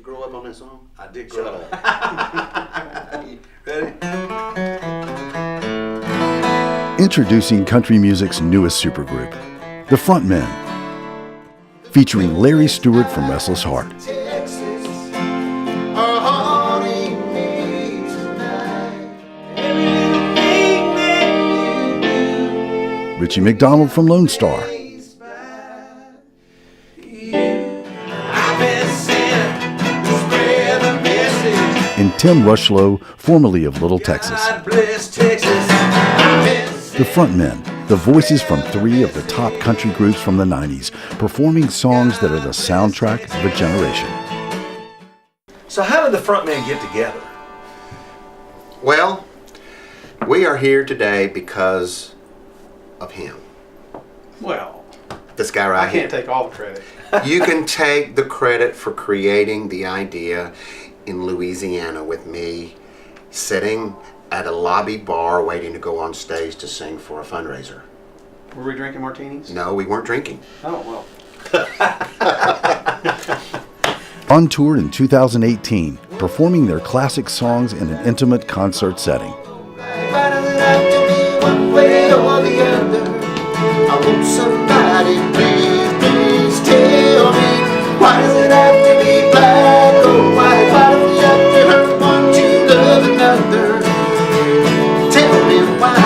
you grow up on that song? I did grow up. Ready? Introducing country music's newest supergroup, the Frontmen, featuring Larry Stewart from Restless Heart, Richie McDonald from Lone Star, and Tim Rushlow, formerly of Little Texas. The Frontmen, the voices from 3 of the top country groups from the 90s, performing songs that are the soundtrack of a generation. So how did the Frontmen get together? Well, we are here today because of him. Well, This guy right I can't take all the credit. You can take the credit for creating the idea in Louisiana with me sitting at a lobby bar waiting to go on stage to sing for a fundraiser. Were we drinking martinis? No, we weren't drinking. Oh, well. On tour in 2018, performing their classic songs in an intimate concert setting. Why does it have to be one way or the other? I want somebody, please tell me. Why does it have to be black or white? Why do we have to hurt one to love another? Tell me why.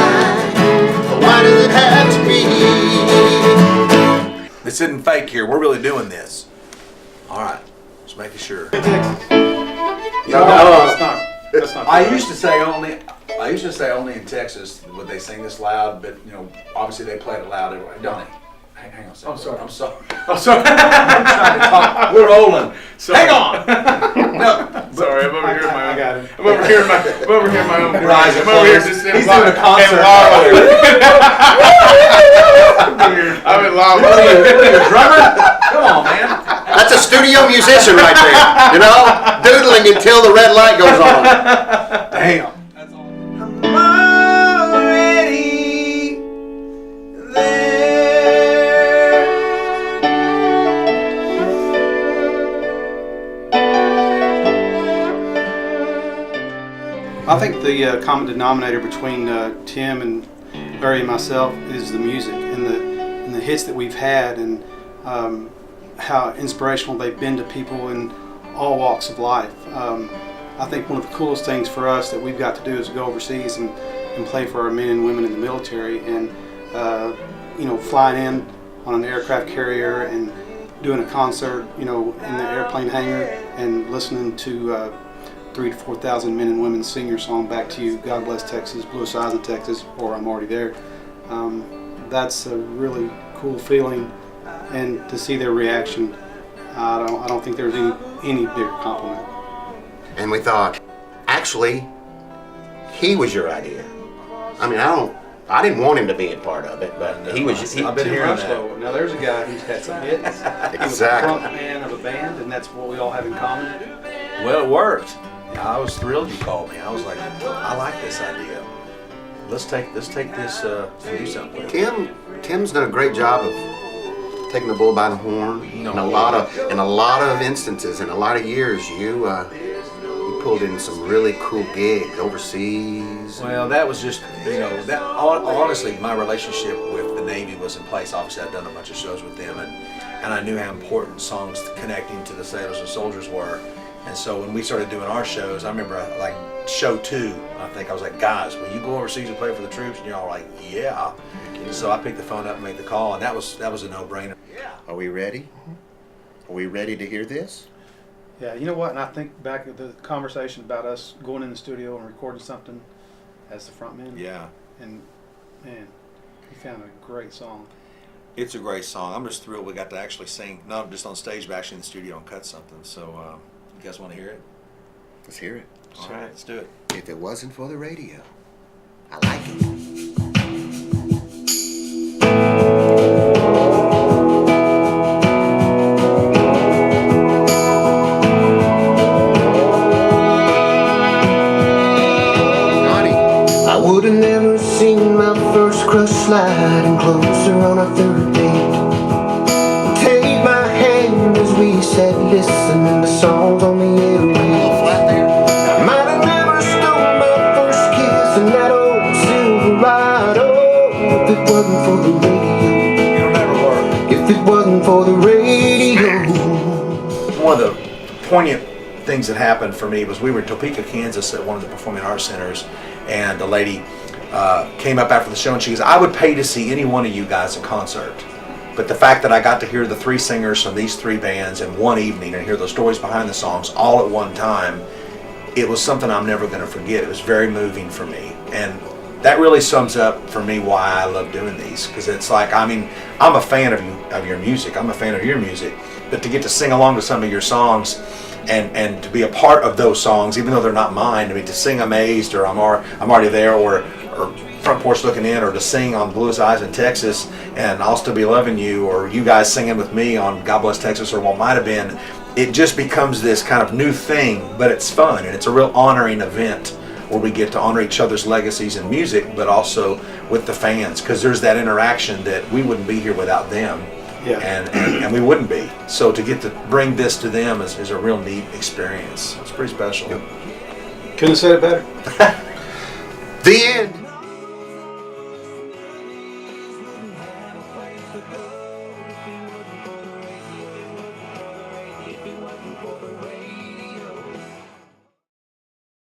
Why does it have to be? This isn't fake here. We're really doing this. All right. Just making sure. No, No. it's not. That's not. I used to say only in Texas would they sing this loud, but you know, obviously they played it loud everywhere. Donnie, hang on a second. Oh, sorry. I'm sorry. I'm sorry. I'm trying to talk. We're rolling. Hang on. No. Sorry, I'm over here. I got it. I'm over here. I'm over here. My own. Your eyes are I'm over here closed. just He's doing a concert. I'm in love. What are you, a drummer? Come on, man. That's a studio musician right there, you know? Doodling until the red light goes on. Damn. I'm already there. I think the common denominator between Tim and Larry and myself is the music and the hits that we've had, and how inspirational they've been to people in all walks of life. I think one of the coolest things for us that we've got to do is go overseas and play for our men and women in the military, and flying in on an aircraft carrier and doing a concert, in the airplane hangar and listening to 3,000 to 4,000 men and women sing your song back to you, God Bless Texas, Bluest Eyes of Texas, or I'm Already There. That's a really cool feeling, and to see their reaction, I don't think there's any bigger compliment. And we thought, actually, he was your idea. I mean, I didn't want him to be a part of it, but he was. I've been Tim hearing Rushlow. that. Now there's a guy who's had some hits. He was the Exactly. front man of a band, and that's what we all have in common. Well, it worked. I was thrilled you called me. I was like, I like this idea. Let's take this and do something with it. Tim's done a great job of taking the bull by the horn. In a lot of instances, in a lot of years, you pulled in some really cool gigs overseas. Well, that was just, honestly, my relationship with the Navy was in place. Obviously, I'd done a bunch of shows with them, and I knew how important songs connecting to the sailors and soldiers were. And so when we started doing our shows, I remember like show 2, I think I was like, guys, will you go overseas and play for the troops? And you're all like, yeah. So I picked the phone up and made the call, and that was a no-brainer. Are we ready? Are we ready to hear this? Yeah, you know what? And I think back at the conversation about us going in the studio and recording something as the frontman. Yeah. And man, you found a great song. It's a great song. I'm just thrilled we got to actually sing, not just on stage, but actually in the studio and cut something. So, you guys want to hear it? Let's hear it. All right, let's do it. If it wasn't for the radio, I like it. I would have never seen my first crush sliding closer on our third date. Take my hand as we sat listening to songs on the wasn't for the radio, It'll never work. if it wasn't for the radio. One of the poignant things that happened for me was we were in Topeka, Kansas at one of the performing arts centers, and a lady came up after the show and she goes, I would pay to see any one of you guys in concert. But the fact that I got to hear the three singers from these three bands in one evening and hear the stories behind the songs all at one time, it was something I'm never going to forget. It was very moving for me. And that really sums up for me why I love doing these. Because it's like, I mean, I'm a fan of your music. I'm a fan of your music. But to get to sing along to some of your songs and to be a part of those songs, even though they're not mine, I mean, to sing Amazed or I'm Already There or Front Porch Looking In, or to sing on Bluest Eyes in Texas and I'll Still Be Loving You, or you guys singing with me on God Bless Texas or What Might Have Been, it just becomes this kind of new thing, but it's fun and it's a real honoring event where we get to honor each other's legacies in music, but also with the fans, because there's that interaction that we wouldn't be here without them. Yeah. And we wouldn't be. So to get to bring this to them is a real neat experience. It's pretty special. Couldn't have said it better. The end.